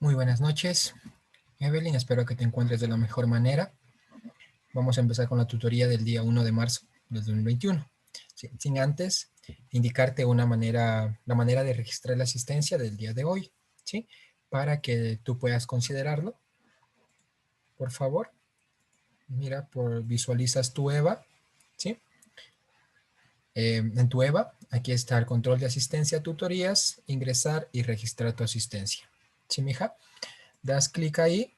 Muy buenas noches, Evelyn. Espero que te encuentres de la mejor manera. Vamos a empezar con la tutoría del día 1 de marzo del 2021. Sí, sin antes indicarte la manera de registrar la asistencia del día de hoy, ¿sí? Para que tú puedas considerarlo. Por favor, mira, visualizas tu EVA, ¿sí? En tu EVA, aquí está el control de asistencia, tutorías, ingresar y registrar tu asistencia. ¿Sí, mija? Das clic ahí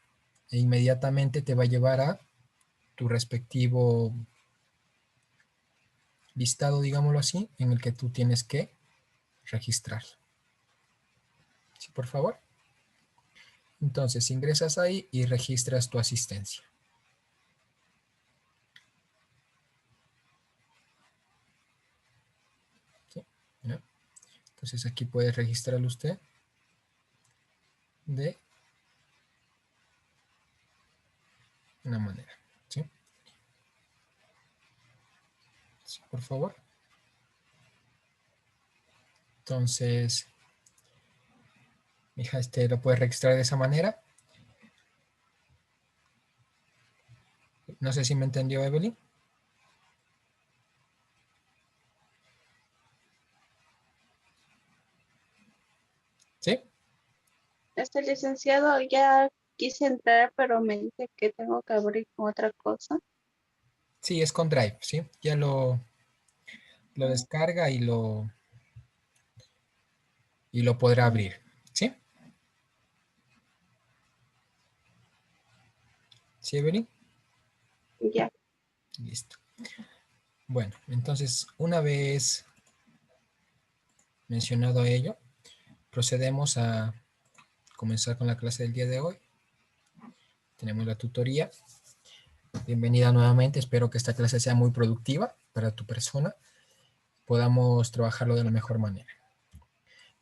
e inmediatamente te va a llevar a tu respectivo listado, digámoslo así, en el que tú tienes que registrar. ¿Sí, por favor? Entonces ingresas ahí y registras tu asistencia. ¿Sí? ¿Ya? Entonces aquí puede registrarlo usted de una manera. ¿Sí? ¿Sí, por favor? Entonces, mija, lo puede registrar de esa manera. No sé si me entendió, Evelyn. ¿Sí? Licenciado, ya quise entrar, pero me dice que tengo que abrir otra cosa. Sí, es con Drive, ¿sí? Ya lo descarga y lo podrá abrir, ¿sí? ¿Sí, Evelyn? Ya. Listo. Bueno, entonces, una vez mencionado ello, procedemos a comenzar con la clase del día de hoy. Tenemos la tutoría. Bienvenida nuevamente. Espero que esta clase sea muy productiva para tu persona. Podamos trabajarlo de la mejor manera.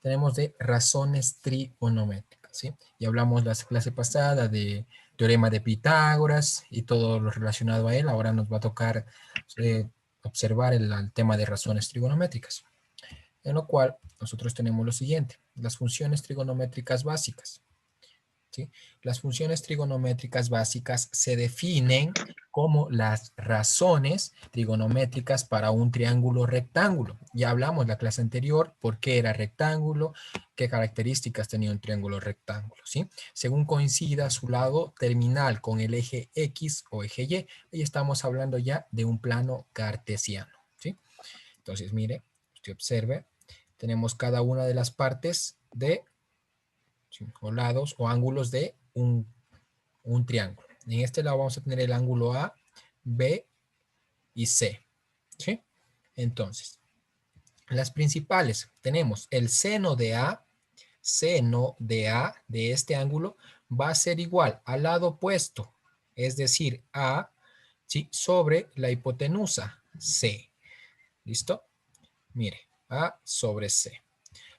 Tenemos de razones trigonométricas, ¿sí? Y hablamos la clase pasada de teorema de Pitágoras y todo lo relacionado a él. Ahora nos va a tocar observar el tema de razones trigonométricas. En lo cual nosotros tenemos lo siguiente: las funciones trigonométricas básicas. ¿Sí? Las funciones trigonométricas básicas se definen como las razones trigonométricas para un triángulo rectángulo. Ya hablamos la clase anterior por qué era rectángulo, qué características tenía un triángulo rectángulo, ¿sí? Según coincida su lado terminal con el eje X o eje Y, ahí estamos hablando ya de un plano cartesiano, ¿sí? Entonces, mire, usted observe, tenemos cada una de las partes de o lados o ángulos de un triángulo. En este lado vamos a tener el ángulo A, B y C. ¿Sí? Entonces, las principales, tenemos el seno de A de este ángulo va a ser igual al lado opuesto, es decir, A, ¿sí? Sobre la hipotenusa, C. ¿Listo? Mire, A sobre C.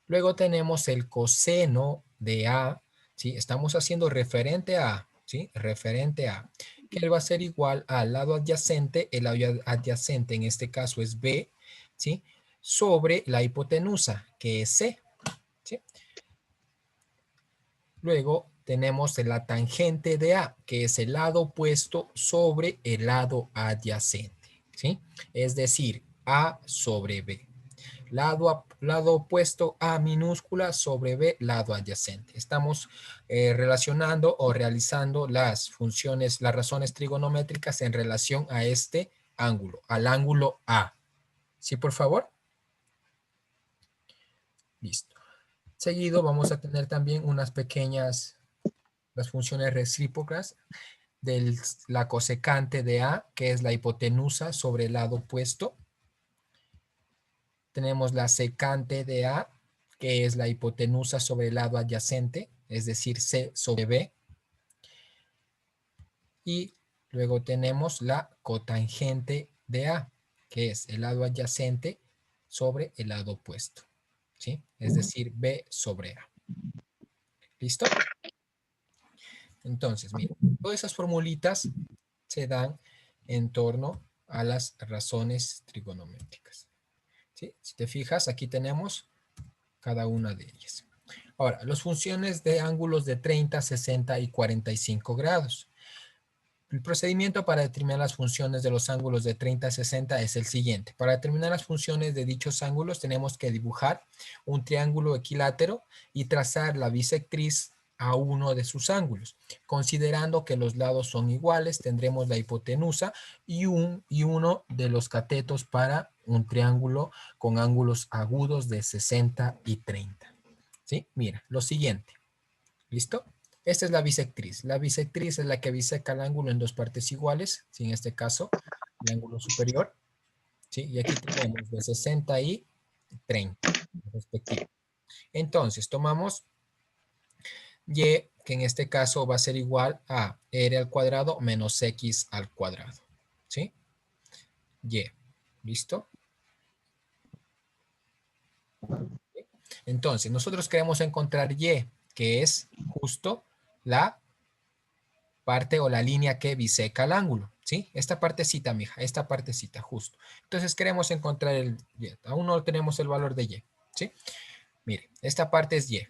Luego tenemos el coseno de A, ¿sí? Estamos haciendo referente a, ¿sí? Referente a, que él va a ser igual al lado adyacente, el lado adyacente en este caso es B, ¿sí? Sobre la hipotenusa, que es C, ¿sí? Luego tenemos la tangente de A, que es el lado opuesto sobre el lado adyacente, ¿sí? Es decir, A sobre B. Lado opuesto A minúscula sobre B, lado adyacente. Estamos relacionando o realizando las funciones, las razones trigonométricas en relación a este ángulo, al ángulo A. ¿Sí, por favor? Listo. Seguido vamos a tener también unas pequeñas, las funciones recíprocas de la cosecante de A, que es la hipotenusa sobre el lado opuesto. Tenemos la secante de A, que es la hipotenusa sobre el lado adyacente, es decir, C sobre B. Y luego tenemos la cotangente de A, que es el lado adyacente sobre el lado opuesto, ¿sí? Es decir, B sobre A. ¿Listo? Entonces, miren, todas esas formulitas se dan en torno a las razones trigonométricas, ¿sí? Si te fijas, aquí tenemos cada una de ellas. Ahora, las funciones de ángulos de 30, 60 y 45 grados. El procedimiento para determinar las funciones de los ángulos de 30 a 60 es el siguiente. Para determinar las funciones de dichos ángulos tenemos que dibujar un triángulo equilátero y trazar la bisectriz a uno de sus ángulos. Considerando que los lados son iguales, tendremos la hipotenusa y uno de los catetos para un triángulo con ángulos agudos de 60 y 30. ¿Sí? Mira, lo siguiente. ¿Listo? Esta es la bisectriz. La bisectriz es la que biseca el ángulo en dos partes iguales, ¿sí? En este caso, el ángulo superior, ¿sí? Y aquí tenemos de 60 y 30, respectivo. Entonces, tomamos y, que en este caso va a ser igual a r al cuadrado menos x al cuadrado, ¿sí? Y, ¿listo? Entonces, nosotros queremos encontrar y, que es justo la parte o la línea que biseca el ángulo, ¿sí? Esta partecita, mija, esta partecita, justo. Entonces queremos encontrar el y. Aún no tenemos el valor de y, ¿sí? Mire, esta parte es y.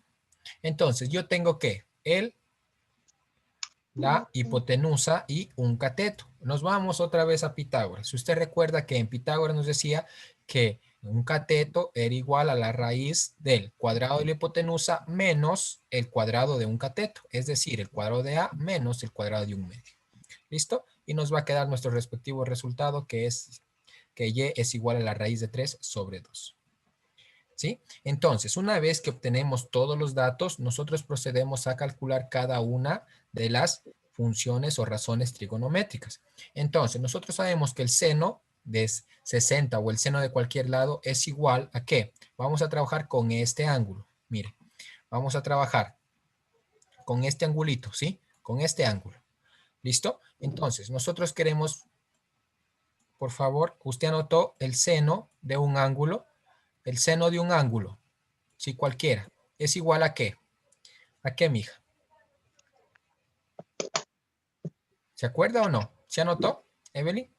Entonces yo tengo que la hipotenusa y un cateto. Nos vamos otra vez a Pitágoras. Si usted recuerda que en Pitágoras nos decía que un cateto era igual a la raíz del cuadrado de la hipotenusa menos el cuadrado de un cateto, es decir, el cuadrado de A menos el cuadrado de un medio. ¿Listo? Y nos va a quedar nuestro respectivo resultado, que es que y es igual a la raíz de 3 sobre 2. ¿Sí? Entonces, una vez que obtenemos todos los datos, nosotros procedemos a calcular cada una de las funciones o razones trigonométricas. Entonces, nosotros sabemos que el seno de 60 o el seno de cualquier lado es igual a ¿qué? Vamos a trabajar con este ángulo. Mire, vamos a trabajar con este angulito, ¿sí? Con este ángulo. ¿Listo? Entonces, nosotros queremos, por favor, usted anotó el seno de un ángulo. El seno de un ángulo, si cualquiera, ¿es igual a qué? ¿A qué, mija? ¿Se acuerda o no? ¿Se anotó, Evelyn?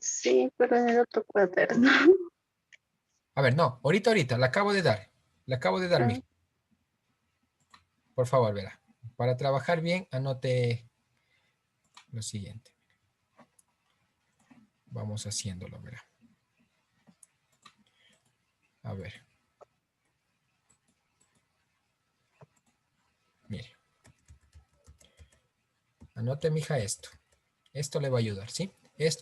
Sí, pero en el otro cuaderno. A ver, no, ahorita, le acabo de dar. Le acabo de dar, Ah, mija. Por favor, verá. Para trabajar bien, anote lo siguiente. Vamos haciéndolo, verá. A ver. Mire. Anote, mija, esto. Esto le va a ayudar, ¿sí?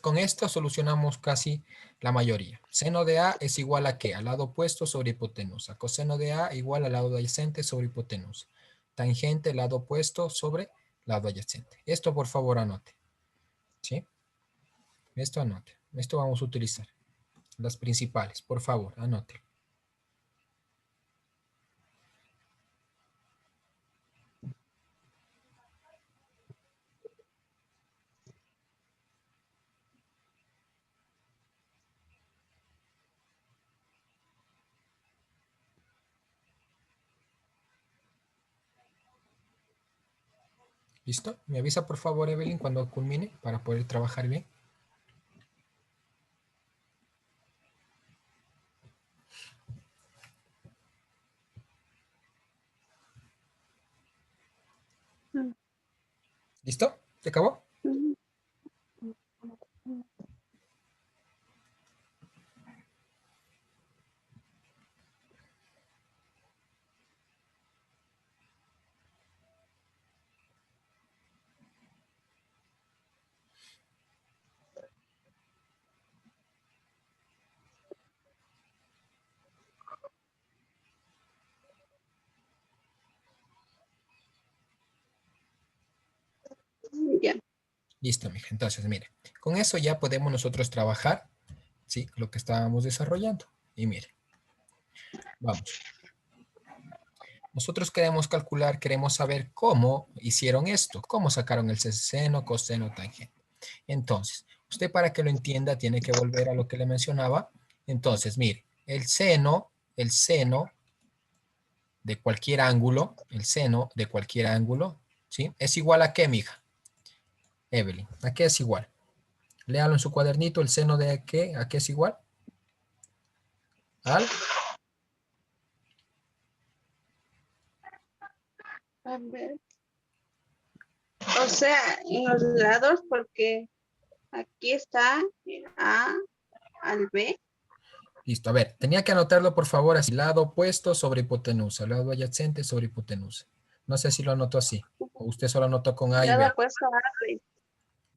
Con esto solucionamos casi la mayoría. Seno de A es igual a ¿qué? Al lado opuesto sobre hipotenusa. Coseno de A igual al lado adyacente sobre hipotenusa. Tangente, lado opuesto sobre lado adyacente. Esto por favor anote, ¿sí? Esto anote. Esto vamos a utilizar. Las principales, por favor, anote. ¿Listo? Me avisa por favor, Evelyn, cuando culmine para poder trabajar bien. ¿Listo? ¿Se acabó? ya. Listo, mija. Entonces, mire, con eso ya podemos nosotros trabajar, ¿sí? Lo que estábamos desarrollando. Y mire, vamos. Nosotros queremos calcular, queremos saber cómo hicieron esto, cómo sacaron el seno, coseno, tangente. Entonces, usted para que lo entienda tiene que volver a lo que le mencionaba. Entonces, mire, el seno de cualquier ángulo, el seno de cualquier ángulo, ¿sí? ¿Es igual a qué, mija? Evelyn, ¿a qué es igual? Léalo en su cuadernito, el seno de qué, ¿a qué es igual? Al A ver. O sea, en los lados, porque aquí está A al B. Listo, a ver, tenía que anotarlo por favor así, lado opuesto sobre hipotenusa, lado adyacente sobre hipotenusa. No sé si lo anotó así, o usted solo anotó con A y Lado B. opuesto a B.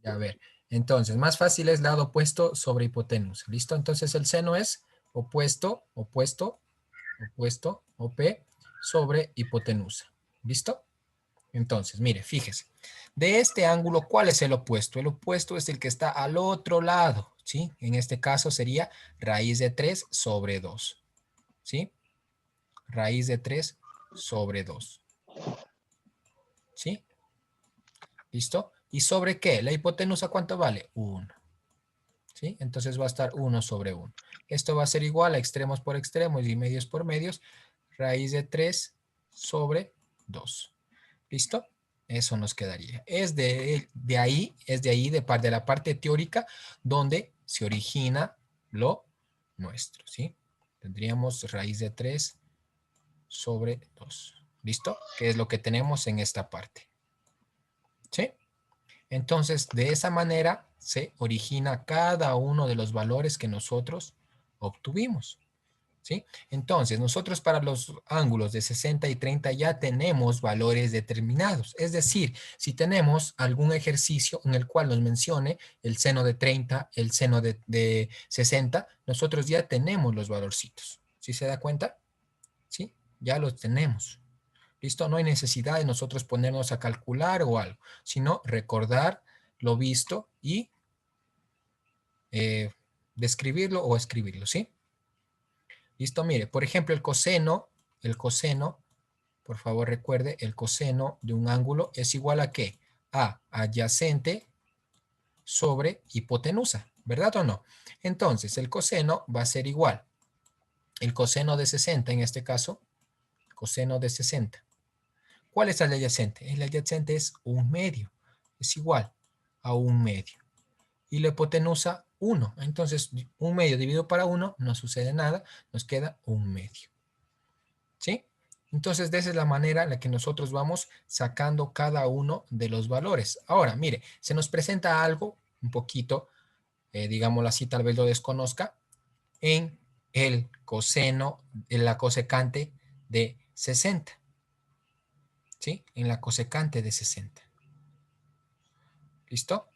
Ya, a ver, entonces, más fácil es lado opuesto sobre hipotenusa. ¿Listo? Entonces el seno es opuesto, opuesto, opuesto, OP, sobre hipotenusa. ¿Listo? Entonces, mire, fíjese. De este ángulo, ¿cuál es el opuesto? El opuesto es el que está al otro lado, ¿sí? En este caso sería raíz de 3 sobre 2, ¿sí? Raíz de 3 sobre 2, ¿sí? ¿Listo? ¿Y sobre qué? ¿La hipotenusa cuánto vale? 1, ¿sí? Entonces va a estar 1 sobre 1. Esto va a ser igual a extremos por extremos y medios por medios, raíz de 3 sobre 2. ¿Listo? Eso nos quedaría. Es de ahí, de la parte teórica, donde se origina lo nuestro, ¿sí? Tendríamos raíz de 3 sobre 2. ¿Listo? Que es lo que tenemos en esta parte. ¿Sí? Entonces, de esa manera se origina cada uno de los valores que nosotros obtuvimos. ¿Sí? Entonces, nosotros para los ángulos de 60 y 30 ya tenemos valores determinados. Es decir, si tenemos algún ejercicio en el cual nos mencione el seno de 30, el seno de 60, nosotros ya tenemos los valorcitos. ¿Sí se da cuenta? ¿Sí? Ya los tenemos. ¿Listo? No hay necesidad de nosotros ponernos a calcular o algo, sino recordar lo visto y describirlo o escribirlo, ¿sí? Listo, mire, por ejemplo, el coseno, por favor recuerde, el coseno de un ángulo es igual a ¿qué? A adyacente sobre hipotenusa, ¿verdad o no? Entonces, el coseno va a ser igual. El coseno de 60 en este caso, coseno de 60. ¿Cuál es el adyacente? El adyacente es 1/2, es igual a 1/2. Y la hipotenusa 1. Entonces, 1/2 dividido para 1, no sucede nada, nos queda 1/2. ¿Sí? Entonces, de esa es la manera en la que nosotros vamos sacando cada uno de los valores. Ahora, mire, se nos presenta algo un poquito, digámoslo así, tal vez lo desconozca, en el coseno, en la cosecante de 60. ¿Sí? En la cosecante de 60. ¿Listo?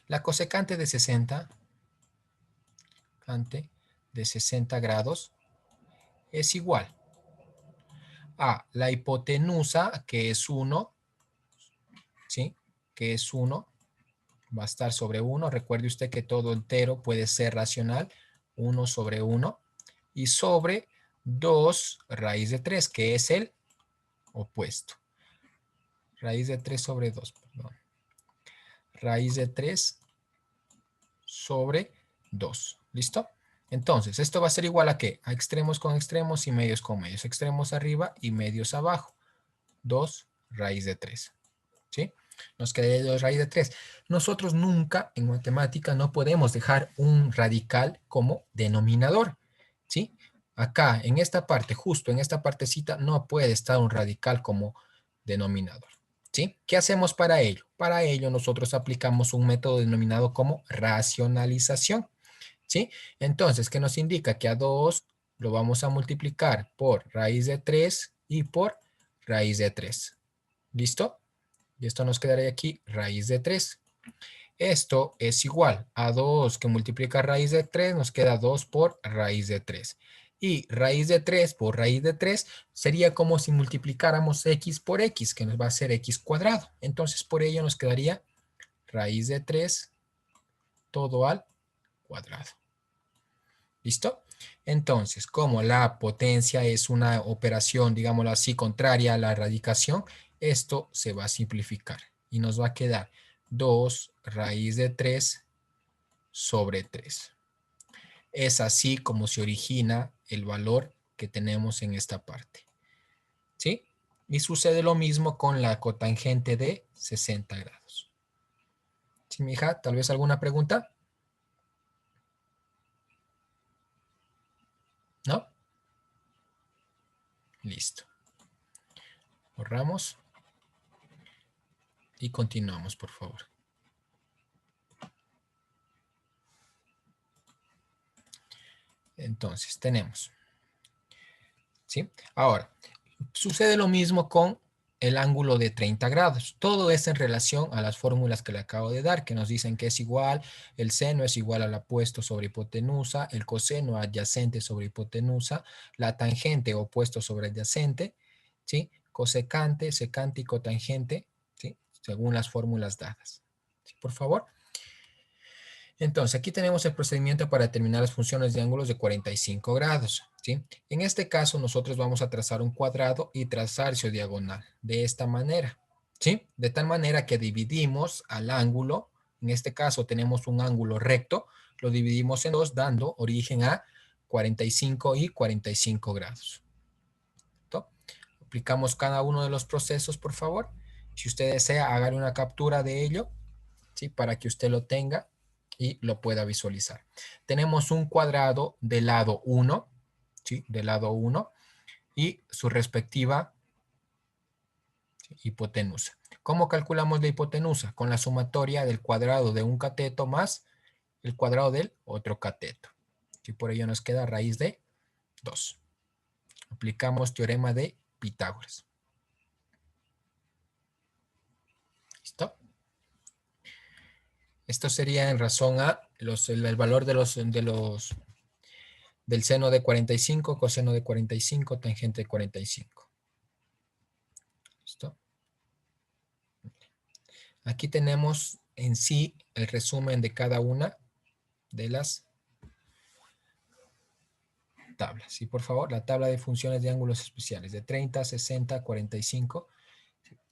La cosecante de 60, de 60 grados, es igual a la hipotenusa, que es 1, ¿sí? Que es 1, va a estar sobre 1. Recuerde usted que todo entero puede ser racional, 1 sobre 1, y sobre 2 raíz de 3, que es el opuesto. Raíz de 3 sobre 2, perdón. Raíz de 3 sobre 2. ¿Listo? Entonces, esto va a ser igual a ¿qué? A extremos con extremos y medios con medios. Extremos arriba y medios abajo. 2 raíz de 3. ¿Sí? Nos quedaría 2 raíz de 3. Nosotros nunca en matemática no podemos dejar un radical como denominador. ¿Sí? Acá, en esta parte, justo en esta partecita, no puede estar un radical como denominador. ¿Sí? ¿Qué hacemos para ello? Para ello nosotros aplicamos un método denominado como racionalización. ¿Sí? Entonces, ¿qué nos indica? Que a 2 lo vamos a multiplicar por raíz de 3 y por raíz de 3. ¿Listo? Y esto nos quedaría aquí raíz de 3. Esto es igual a 2 que multiplica raíz de 3, nos queda 2 por raíz de 3. Y raíz de 3 por raíz de 3 sería como si multiplicáramos x por x, que nos va a ser x cuadrado. Entonces, por ello nos quedaría raíz de 3 todo al cuadrado. ¿Listo? Entonces, como la potencia es una operación, digámoslo así, contraria a la radicación, esto se va a simplificar y nos va a quedar 2 raíz de 3 sobre 3. Es así como se origina el valor que tenemos en esta parte. ¿Sí? Y sucede lo mismo con la cotangente de 60 grados. ¿Sí, mi hija? ¿Tal vez alguna pregunta? ¿No? Listo. Borramos. Y continuamos, por favor. Entonces, tenemos. ¿Sí? Ahora, sucede lo mismo con el ángulo de 30 grados. Todo es en relación a las fórmulas que le acabo de dar, que nos dicen que es igual, el seno es igual al apuesto sobre hipotenusa, el coseno adyacente sobre hipotenusa, la tangente opuesto sobre adyacente, ¿sí? Cosecante, secante y cotangente, ¿sí? Según las fórmulas dadas. ¿Sí? Por favor. Entonces, aquí tenemos el procedimiento para determinar las funciones de ángulos de 45 grados, ¿sí? En este caso, nosotros vamos a trazar un cuadrado y trazar su diagonal, de esta manera, ¿sí? De tal manera que dividimos al ángulo, en este caso tenemos un ángulo recto, lo dividimos en dos, dando origen a 45 y 45 grados. ¿Listo? Aplicamos cada uno de los procesos, por favor. Si usted desea, hágale una captura de ello, ¿sí? Para que usted lo tenga y lo pueda visualizar. Tenemos un cuadrado del lado 1, ¿sí? Del lado 1 y su respectiva, ¿sí? Hipotenusa. ¿Cómo calculamos la hipotenusa? Con la sumatoria del cuadrado de un cateto más el cuadrado del otro cateto. Y por ello nos queda raíz de 2. Aplicamos teorema de Pitágoras. ¿Listo? Esto sería en razón a el valor del seno de 45, coseno de 45, tangente de 45. ¿Listo? Aquí tenemos en sí el resumen de cada una de las tablas. Y por favor, la tabla de funciones de ángulos especiales de 30, 60, 45.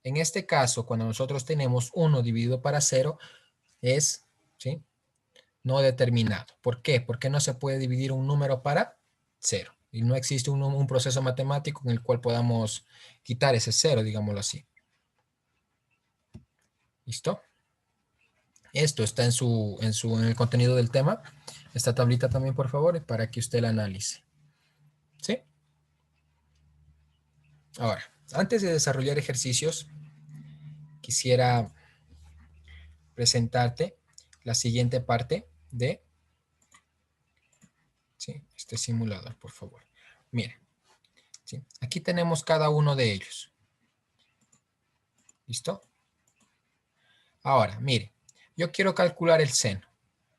En este caso, cuando nosotros tenemos 1 dividido para 0, es, ¿sí?, no determinado. ¿Por qué? Porque no se puede dividir un número para 0. Y no existe un proceso matemático en el cual podamos quitar ese 0, digámoslo así. ¿Listo? Esto está en el contenido del tema. Esta tablita también, por favor, para que usted la analice. ¿Sí? Ahora, antes de desarrollar ejercicios, quisiera presentarte la siguiente parte de, ¿sí?, este simulador, por favor. Miren, ¿sí?, aquí tenemos cada uno de ellos. ¿Listo? Ahora, mire, yo quiero calcular el seno.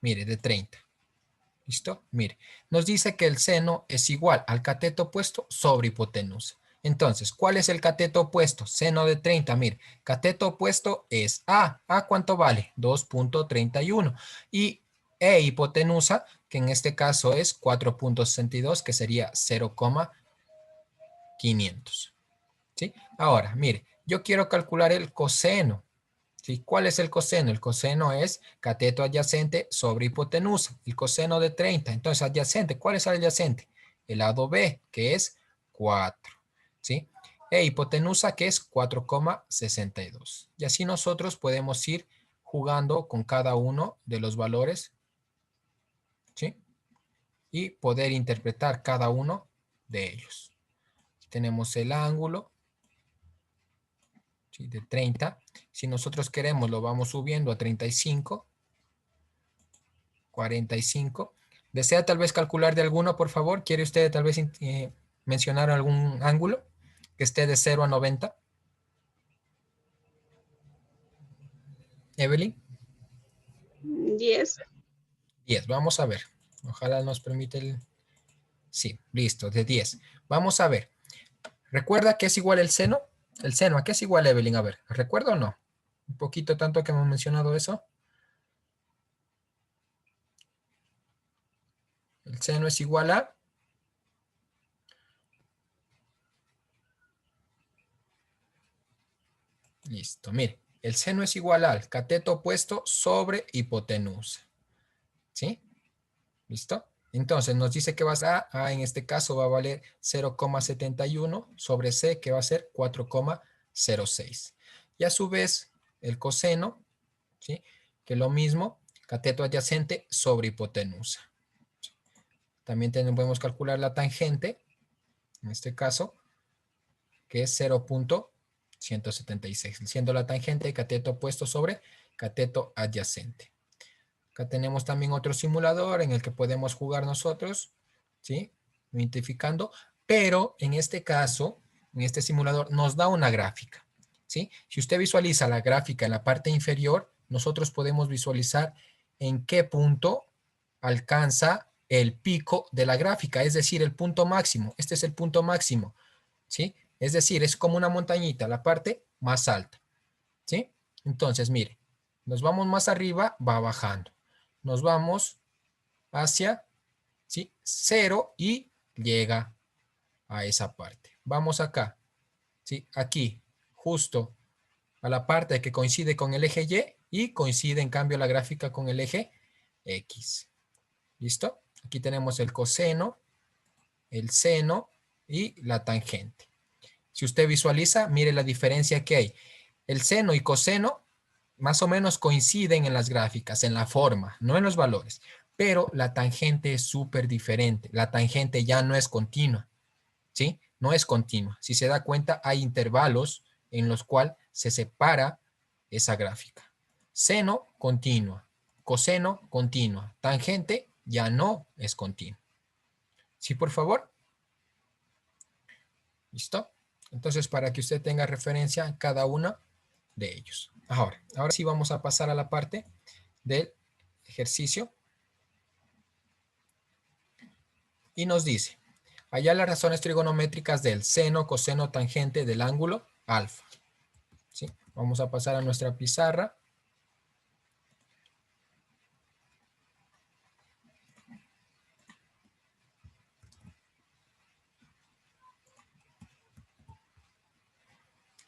Mire, de 30. ¿Listo? Mire, nos dice que el seno es igual al cateto opuesto sobre hipotenusa. Entonces, ¿cuál es el cateto opuesto? Seno de 30, mire, cateto opuesto es A. ¿A cuánto vale? 2.31. Y E hipotenusa, que en este caso es 4.62, que sería 0,500. ¿Sí? Ahora, mire, yo quiero calcular el coseno. ¿Sí? ¿Cuál es el coseno? El coseno es cateto adyacente sobre hipotenusa. El coseno de 30. Entonces, adyacente. ¿Cuál es el adyacente? El lado B, que es 4. ¿Sí? E hipotenusa, que es 4,62. Y así nosotros podemos ir jugando con cada uno de los valores, ¿sí?, y poder interpretar cada uno de ellos. Tenemos el ángulo, ¿sí?, de 30. Si nosotros queremos, lo vamos subiendo a 35, 45. ¿Desea tal vez calcular de alguno, por favor? ¿Quiere usted tal vez mencionar algún ángulo que esté de 0 a 90? Evelyn. 10. 10. Vamos a ver. Ojalá nos permite el... Sí, listo, de 10. Vamos a ver. ¿Recuerda que es igual el seno? El seno, ¿a qué es igual, Evelyn? A ver, ¿recuerda o no? Un poquito tanto que hemos mencionado eso. El seno es igual a... Listo, mire. El seno es igual al cateto opuesto sobre hipotenusa. ¿Sí? ¿Listo? Entonces nos dice que va a en este caso va a valer 0,71 sobre C, que va a ser 4,06. Y a su vez el coseno, ¿sí?, que lo mismo, cateto adyacente sobre hipotenusa. También podemos calcular la tangente, en este caso, que es 0,5. 176, siendo la tangente cateto opuesto sobre cateto adyacente. Acá tenemos también otro simulador en el que podemos jugar nosotros, ¿sí? Identificando, pero en este caso, en este simulador, nos da una gráfica, ¿sí? Si usted visualiza la gráfica en la parte inferior, nosotros podemos visualizar en qué punto alcanza el pico de la gráfica, es decir, el punto máximo. Este es el punto máximo, ¿sí? Es decir, es como una montañita, la parte más alta, ¿sí? Entonces, mire, nos vamos más arriba, va bajando. Nos vamos hacia, ¿sí? 0 y llega a esa parte. Vamos acá, ¿sí? Aquí, justo a la parte que coincide con el eje y coincide en cambio la gráfica con el eje X. ¿Listo? Aquí tenemos el coseno, el seno y la tangente. Si usted visualiza, mire la diferencia que hay. El seno y coseno más o menos coinciden en las gráficas, en la forma, no en los valores. Pero la tangente es súper diferente. La tangente ya no es continua, ¿sí? No es continua. Si se da cuenta, hay intervalos en los cuales se separa esa gráfica. Seno, continua. Coseno, continua. Tangente, ya no es continua. ¿Sí, por favor? ¿Listo? Entonces, para que usted tenga referencia a cada uno de ellos. Ahora sí vamos a pasar a la parte del ejercicio. Y nos dice, hallar las razones trigonométricas del seno, coseno, tangente del ángulo alfa. ¿Sí? Vamos a pasar a nuestra pizarra.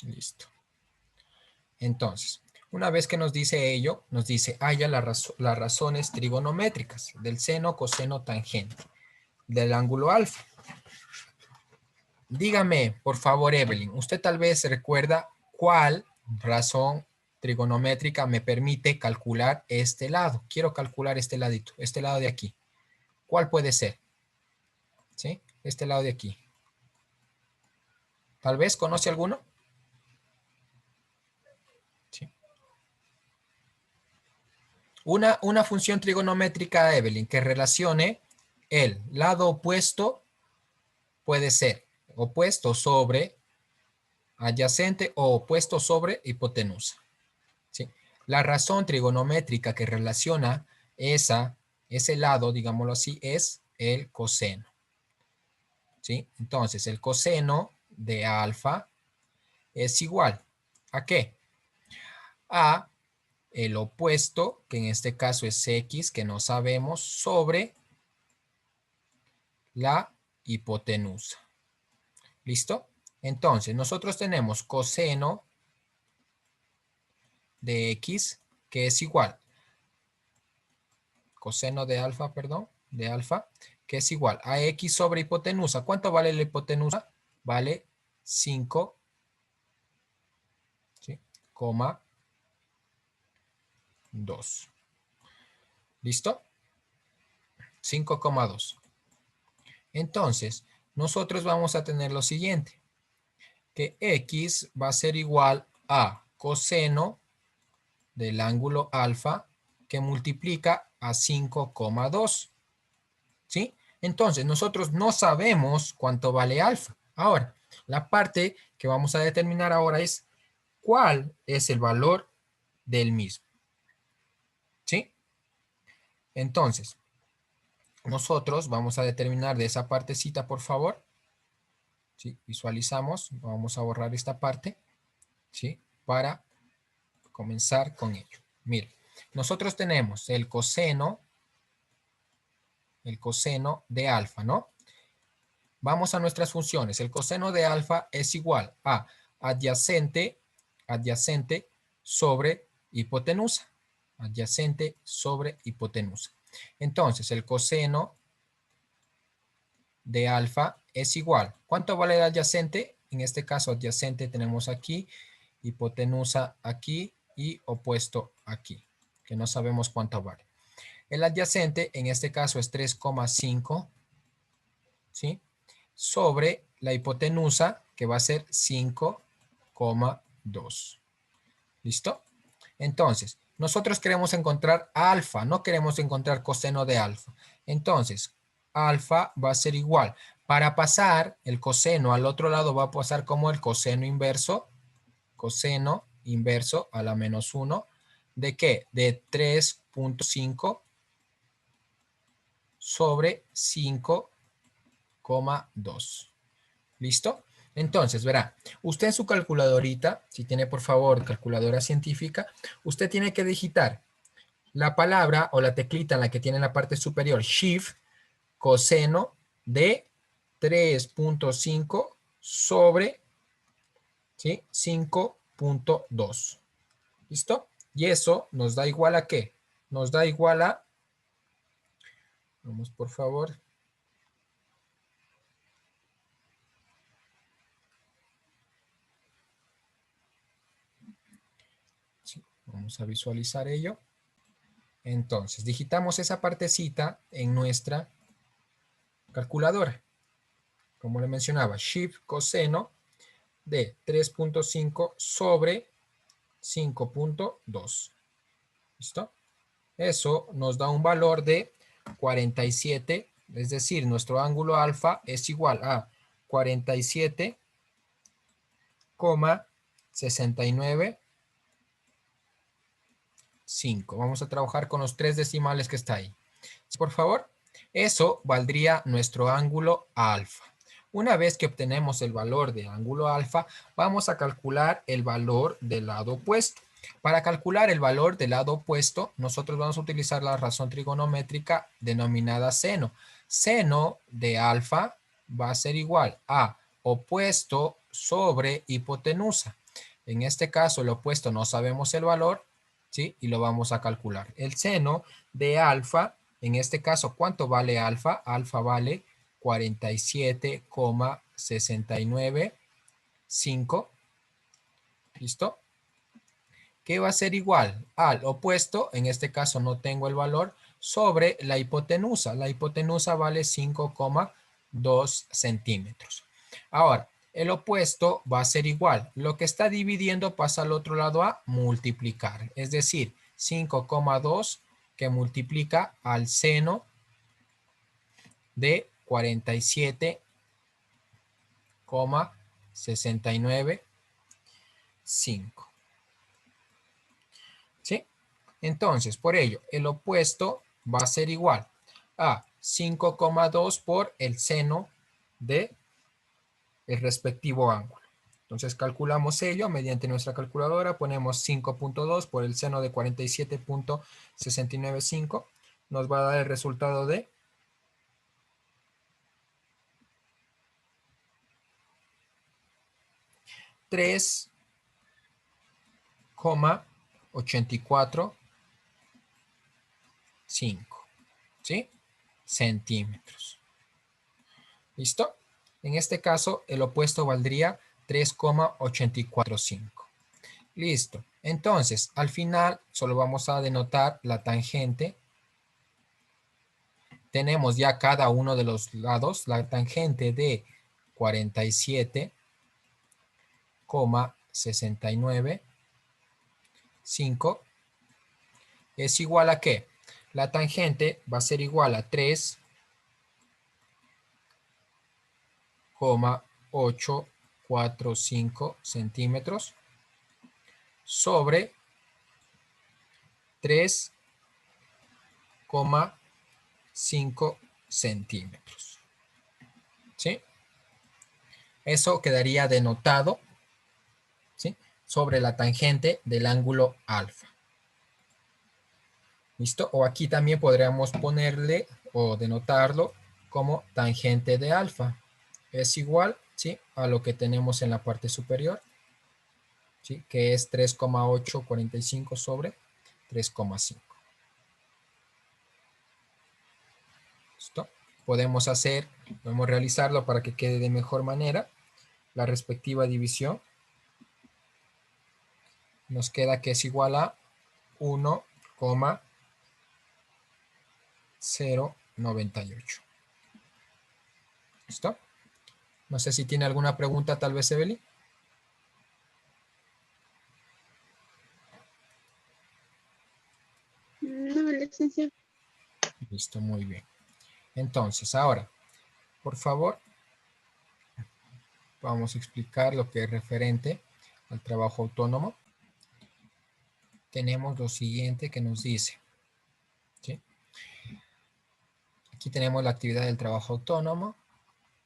Listo. Entonces, una vez que nos dice ello, nos dice, halla las razones trigonométricas del seno, coseno, tangente del ángulo alfa. Dígame, por favor, Evelyn, usted tal vez recuerda cuál razón trigonométrica me permite calcular este lado. Quiero calcular este ladito, este lado de aquí. ¿Cuál puede ser? ¿Sí? Este lado de aquí. ¿Tal vez conoce alguno? Sí. Una función trigonométrica, Evelyn, que relacione el lado opuesto, puede ser opuesto sobre adyacente o opuesto sobre hipotenusa. ¿Sí? La razón trigonométrica que relaciona ese lado, digámoslo así, es el coseno. ¿Sí? Entonces, el coseno de alfa es igual ¿a qué? A el opuesto, que en este caso es X, que no sabemos, sobre la hipotenusa. ¿Listo? Entonces, nosotros tenemos coseno de X, que es igual, coseno de alfa, perdón, de alfa, que es igual a X sobre hipotenusa. ¿Cuánto vale la hipotenusa? Vale 5, ¿sí? Coma 2. ¿Listo? 5,2. Entonces, nosotros vamos a tener lo siguiente, que X va a ser igual a coseno del ángulo alfa que multiplica a 5,2. ¿Sí? Entonces, nosotros no sabemos cuánto vale alfa. Ahora, la parte que vamos a determinar ahora es cuál es el valor del mismo. ¿Sí? Entonces, nosotros vamos a determinar de esa partecita, por favor. ¿Sí? Visualizamos, vamos a borrar esta parte, ¿sí? Para comenzar con ello. Mire, nosotros tenemos el coseno de alfa, ¿no? Vamos a nuestras funciones. El coseno de alfa es igual a adyacente sobre hipotenusa. Adyacente sobre hipotenusa. Entonces, el coseno de alfa es igual. ¿Cuánto vale el adyacente? En este caso, adyacente tenemos aquí, hipotenusa aquí y opuesto aquí, que no sabemos cuánto vale. El adyacente, en este caso, es 3,5, ¿sí? Sobre la hipotenusa, que va a ser 5,2. 2. ¿Listo? Entonces, nosotros queremos encontrar alfa, no queremos encontrar coseno de alfa. Entonces, alfa va a ser igual. Para pasar el coseno al otro lado va a pasar como el coseno inverso a la menos 1. ¿De qué? De 3.5 sobre 5,2. ¿Listo? Entonces, verá, usted en su calculadorita, si tiene por favor calculadora científica, usted tiene que digitar la palabra o la teclita en la que tiene en la parte superior, shift, coseno de 3.5 sobre, ¿sí? 5.2. ¿Listo? Y eso nos da igual a ¿qué? Nos da igual a, vamos por favor, sí, vamos a visualizar ello. Entonces, digitamos esa partecita en nuestra calculadora. Como le mencionaba, shift coseno de 3.5 sobre 5.2. ¿Listo? Eso nos da un valor de 47, es decir, nuestro ángulo alfa es igual a 47,69,5. Vamos a trabajar con los 3 decimales que está ahí. Por favor, eso valdría nuestro ángulo alfa. Una vez que obtenemos el valor de ángulo alfa, vamos a calcular el valor del lado opuesto. Para calcular el valor del lado opuesto, nosotros vamos a utilizar la razón trigonométrica denominada seno. Seno de alfa va a ser igual a opuesto sobre hipotenusa. En este caso, el opuesto no sabemos el valor, ¿sí? Y lo vamos a calcular. El seno de alfa, en este caso, ¿cuánto vale alfa? Alfa vale 47,695. ¿Listo? ¿Qué va a ser igual? Al opuesto, en este caso no tengo el valor, sobre la hipotenusa. La hipotenusa vale 5,2 centímetros. Ahora, el opuesto va a ser igual. Lo que está dividiendo pasa al otro lado a multiplicar. Es decir, 5,2 que multiplica al seno de 47,695. ¿Sí? Entonces, por ello, el opuesto va a ser igual a 5,2 por el seno de el respectivo ángulo. Entonces, calculamos ello mediante nuestra calculadora. Ponemos 5.2 por el seno de 47,695. Nos va a dar el resultado de 3,845, ¿sí? Centímetros. ¿Listo? En este caso, el opuesto valdría 3,845. Listo. Entonces, al final, solo vamos a denotar la tangente. Tenemos ya cada uno de los lados. La tangente de 47,695 es igual a ¿qué? La tangente va a ser igual a 3,845 centímetros sobre 3,5 centímetros. ¿Sí? Eso quedaría denotado, ¿sí? Sobre la tangente del ángulo alfa. ¿Listo? O aquí también podríamos ponerle o denotarlo como tangente de alfa. Es igual, ¿sí? A lo que tenemos en la parte superior, ¿sí? Que es 3,845 sobre 3,5. ¿Listo? Podemos realizarlo para que quede de mejor manera. La respectiva división nos queda que es igual a 1,098. ¿Listo? No sé si tiene alguna pregunta, tal vez, Evelyn. licenciado. Listo, muy bien. Entonces, ahora, por favor, vamos a explicar lo que es referente al trabajo autónomo. Tenemos lo siguiente que nos dice, ¿sí? Aquí tenemos la actividad del trabajo autónomo,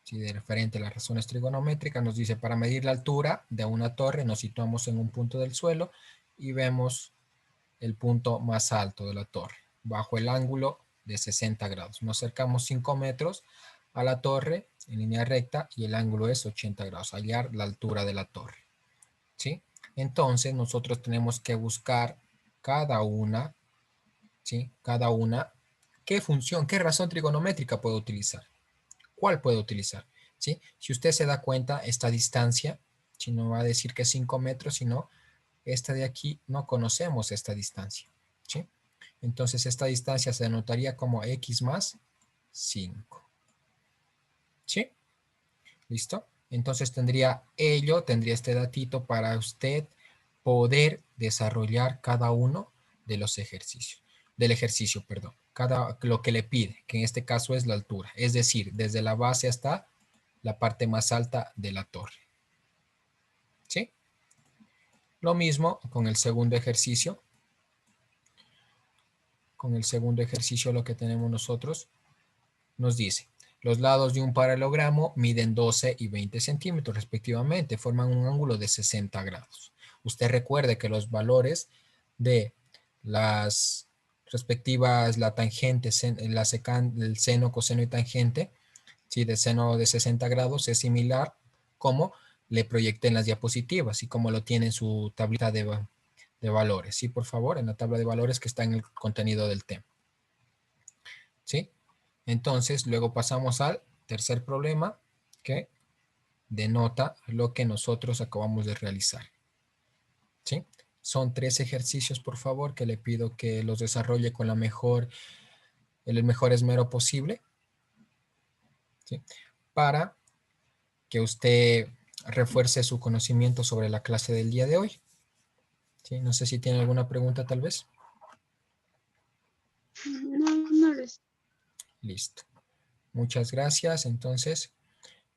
¿sí? De referente a las razones trigonométricas, nos dice, para medir la altura de una torre, nos situamos en un punto del suelo y vemos el punto más alto de la torre, bajo el ángulo de 60 grados. Nos acercamos 5 metros a la torre en línea recta y el ángulo es 80 grados, hallar la altura de la torre, ¿sí? Entonces nosotros tenemos que buscar cada una, ¿sí? Cada una, qué función, qué razón trigonométrica puedo utilizar, cuál puedo utilizar, ¿sí? Si usted se da cuenta, esta distancia, si no va a decir que es 5 metros, sino esta de aquí, no conocemos esta distancia, ¿sí? Entonces esta distancia se denotaría como x más 5, ¿sí? ¿Listo? Entonces tendría este datito para usted poder desarrollar cada uno de los ejercicios, del ejercicio, perdón, lo que le pide, que en este caso es la altura, es decir, desde la base hasta la parte más alta de la torre, ¿sí? Lo mismo con el segundo ejercicio. Con el segundo ejercicio lo que tenemos nosotros nos dice, los lados de un paralelogramo miden 12 y 20 centímetros respectivamente, forman un ángulo de 60 grados. Usted recuerde que los valores de las respectivas, la tangente, el seno, coseno y tangente, ¿sí? De seno de 60 grados es similar como le proyecté en las diapositivas y como lo tiene en su tablita de valores. Sí, por favor, en la tabla de valores que está en el contenido del tema. ¿Sí? Entonces, luego pasamos al tercer problema que denota lo que nosotros acabamos de realizar. ¿Sí? Son 3 ejercicios, por favor, que le pido que los desarrolle con el mejor esmero posible, ¿sí? Para que usted refuerce su conocimiento sobre la clase del día de hoy. ¿Sí? No sé si tiene alguna pregunta tal vez. No les. Listo. Muchas gracias. Entonces,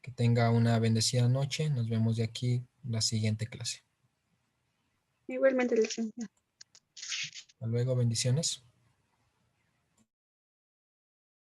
que tenga una bendecida noche. Nos vemos de aquí la siguiente clase. Igualmente, licenciado. Hasta luego. Bendiciones.